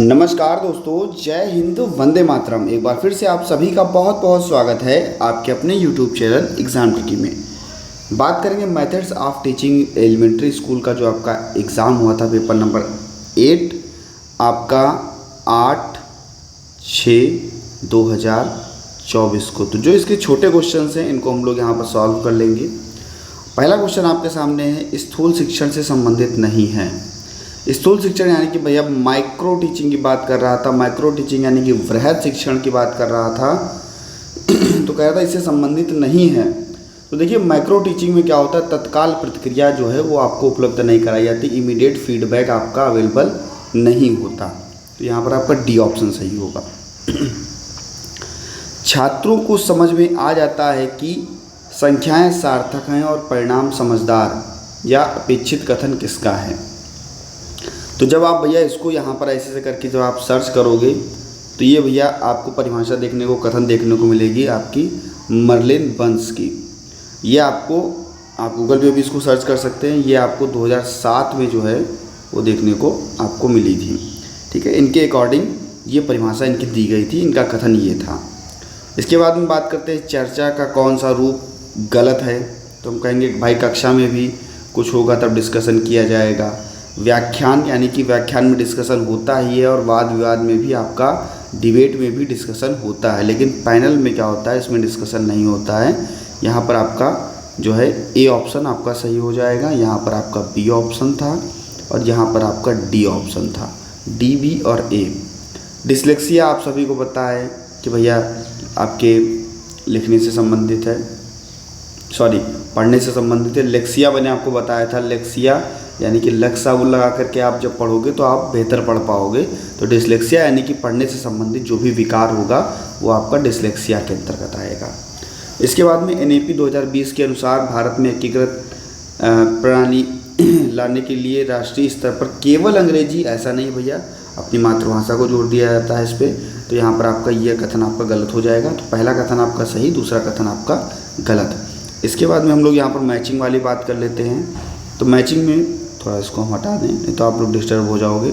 नमस्कार दोस्तों, जय हिंद, वंदे मातरम। एक बार फिर से आप सभी का बहुत बहुत स्वागत है आपके अपने YouTube चैनल एग्ज़ाम ट्रिकी में। बात करेंगे methods of teaching elementary school का जो आपका एग्ज़ाम हुआ था पेपर नंबर 8 आपका 8/6/2024 को। तो जो इसके छोटे क्वेश्चन हैं इनको हम लोग यहाँ पर सॉल्व कर लेंगे। पहला क्वेश्चन आपके सामने है, स्थूल शिक्षण से संबंधित नहीं है। स्थूल शिक्षण यानी कि भैया माइक्रो टीचिंग की बात कर रहा था, माइक्रो टीचिंग यानी कि वृहद शिक्षण की बात कर रहा था। तो कह रहा था इससे संबंधित नहीं है। तो देखिए माइक्रो टीचिंग में क्या होता है, तत्काल प्रतिक्रिया जो है वो आपको उपलब्ध नहीं कराई जाती, इमीडिएट फीडबैक आपका अवेलेबल नहीं होता। तो यहाँ पर आपका डी ऑप्शन सही होगा। छात्रों को समझ में आ जाता है कि संख्याएं सार्थक हैं और परिणाम समझदार या अपेक्षित कथन किसका है। तो जब आप भैया इसको यहाँ पर ऐसे करके जब आप सर्च करोगे तो ये भैया आपको परिभाषा देखने को, कथन देखने को मिलेगी आपकी मर्लिन बंस की। ये आपको, आप गूगल पे भी इसको सर्च कर सकते हैं। ये आपको 2007 में जो है वो देखने को आपको मिली थी। ठीक है, इनके अकॉर्डिंग ये परिभाषा इनकी दी गई थी, इनका कथन ये था। इसके बाद में बात करते हैं चर्चा का कौन सा रूप गलत है। तो हम कहेंगे भाई कक्षा में भी कुछ होगा तब डिस्कशन किया जाएगा। व्याख्यान यानी कि व्याख्यान में डिस्कशन होता ही है और वाद विवाद में भी आपका डिबेट में भी डिस्कशन होता है, लेकिन पैनल में क्या होता है, इसमें डिस्कशन नहीं होता है। यहाँ पर आपका जो है ए ऑप्शन आपका सही हो जाएगा। यहाँ पर आपका बी ऑप्शन था और यहाँ पर आपका डी ऑप्शन था, डी, बी और ए। डिसलेक्सिया आप सभी को पता है कि भैया आपके लिखने से संबंधित है, सॉरी पढ़ने से संबंधित है। लेक्सिया मैंने आपको बताया था, लेक्सिया यानी कि लक्साबुल लगा करके आप जब पढ़ोगे तो आप बेहतर पढ़ पाओगे। तो डिसलेक्सिया यानी कि पढ़ने से संबंधित जो भी विकार होगा वो आपका डिसलेक्सिया के अंतर्गत आएगा। इसके बाद में NAP 2020 के अनुसार भारत में एकीकृत प्रणाली लाने के लिए राष्ट्रीय स्तर पर केवल अंग्रेजी, ऐसा नहीं भैया, अपनी मातृभाषा को जोड़ दिया जाता है इस पर। तो यहाँ पर आपका यह कथन आपका गलत हो जाएगा। तो पहला कथन आपका सही, दूसरा कथन आपका गलत। इसके बाद में हम लोग यहाँ पर मैचिंग वाली बात कर लेते हैं। तो मैचिंग में थोड़ा इसको हम हटा दें, नहीं तो आप लोग डिस्टर्ब हो जाओगे।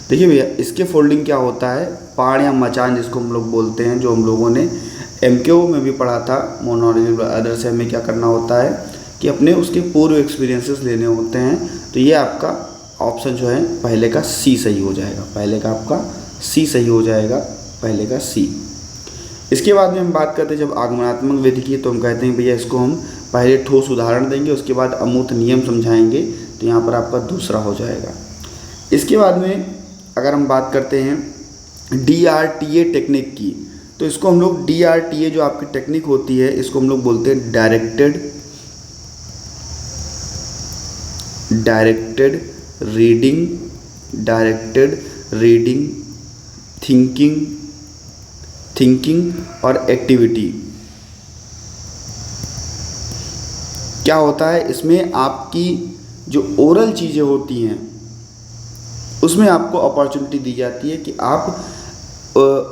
देखिए भैया इसके फोल्डिंग क्या होता है, पाड़ या मचान जिसको हम लोग बोलते हैं, जो हम लोगों ने MKO में भी पढ़ा था, मोनोलॉजिकल अदर से हमें क्या करना होता है कि अपने उसके पूर्व एक्सपीरियंसेस लेने होते हैं। तो ये आपका ऑप्शन जो है पहले का सी सही हो जाएगा, पहले का आपका सी सही हो जाएगा, पहले का सी। इसके बाद में हम बात करते हैं जब आगमनात्मक विधि की, तो हम कहते हैं भैया इसको हम पहले ठोस उदाहरण देंगे, उसके बाद अमूर्त नियम समझाएंगे। तो यहाँ पर आपका दूसरा हो जाएगा। इसके बाद में अगर हम बात करते हैं DRTA टेक्निक की, तो इसको हम लोग DRTA जो आपकी टेक्निक होती है इसको हम लोग बोलते हैं डायरेक्टेड रीडिंग, थिंकिंग और एक्टिविटी। क्या होता है इसमें, आपकी जो ओरल चीज़ें होती हैं उसमें आपको अपॉर्चुनिटी दी जाती है कि आप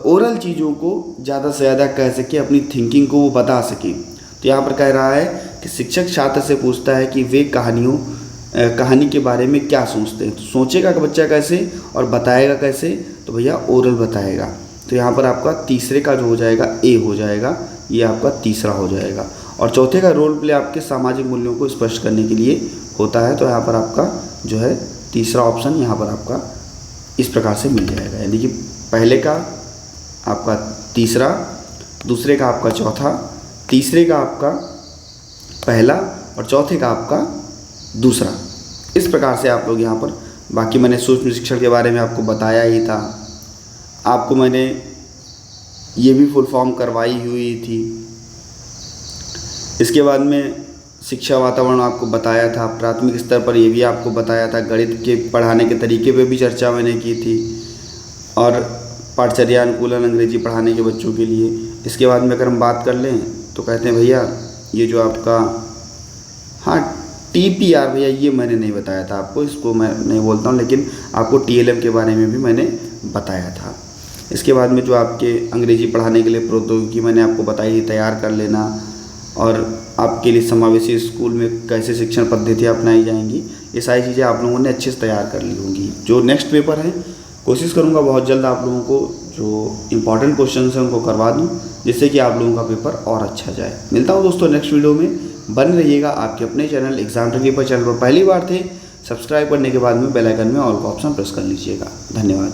ओरल चीज़ों को ज़्यादा से ज़्यादा कह सकें, अपनी थिंकिंग को वो बता सकें। तो यहाँ पर कह रहा है कि शिक्षक छात्र से पूछता है कि वे कहानी के बारे में क्या सोचते हैं। तो सोचेगा कि बच्चा कैसे और बताएगा कैसे, तो भैया ओरल बताएगा। तो यहाँ पर आपका तीसरे का जो हो जाएगा ए हो जाएगा, ये आपका तीसरा हो जाएगा। और चौथे का रोल प्ले आपके सामाजिक मूल्यों को स्पष्ट करने के लिए होता है। तो यहाँ पर आपका जो है तीसरा ऑप्शन यहाँ पर आपका इस प्रकार से मिल जाएगा, यानी कि पहले का आपका तीसरा, दूसरे का आपका चौथा, तीसरे का आपका पहला और चौथे का आपका दूसरा। इस प्रकार से आप लोग यहाँ पर, बाकी मैंने सूक्ष्म शिक्षण के बारे में आपको बताया ही था, आपको मैंने ये भी फुल फॉर्म करवाई हुई थी। इसके बाद में शिक्षा वातावरण आपको बताया था, प्राथमिक स्तर पर ये भी आपको बताया था, गणित के पढ़ाने के तरीके पे भी चर्चा मैंने की थी, और पाठचर्या अनुकूलन अंग्रेजी पढ़ाने के बच्चों के लिए। इसके बाद में अगर हम बात कर लें तो कहते हैं भैया ये जो आपका, हाँ TPR भैया ये मैंने नहीं बताया था आपको, इसको मैं नहीं बोलता हूँ, लेकिन आपको TLM के बारे में भी मैंने बताया था। इसके बाद में जो आपके अंग्रेजी पढ़ाने के लिए प्रौद्योगिकी मैंने आपको बताई थी, तैयार कर लेना, और आपके लिए समावेशी स्कूल में कैसे शिक्षण पद्धतियाँ अपनाई जाएंगी, ये सारी चीज़ें आप लोगों ने अच्छे से तैयार कर ली होंगी। जो नेक्स्ट पेपर है कोशिश करूँगा बहुत जल्द आप लोगों को जो इम्पॉर्टेंट क्वेश्चन हैं उनको करवा दूँ, जिससे कि आप लोगों का पेपर और अच्छा जाए। मिलता हूँ दोस्तों नेक्स्ट वीडियो में, बने रहिएगा आपके अपने चैनल एग्जाम रिव्यू पर। चैनल पर पहली बार थे, सब्सक्राइब करने के बाद में बेल आइकन में ऑल का ऑप्शन प्रेस कर लीजिएगा। धन्यवाद।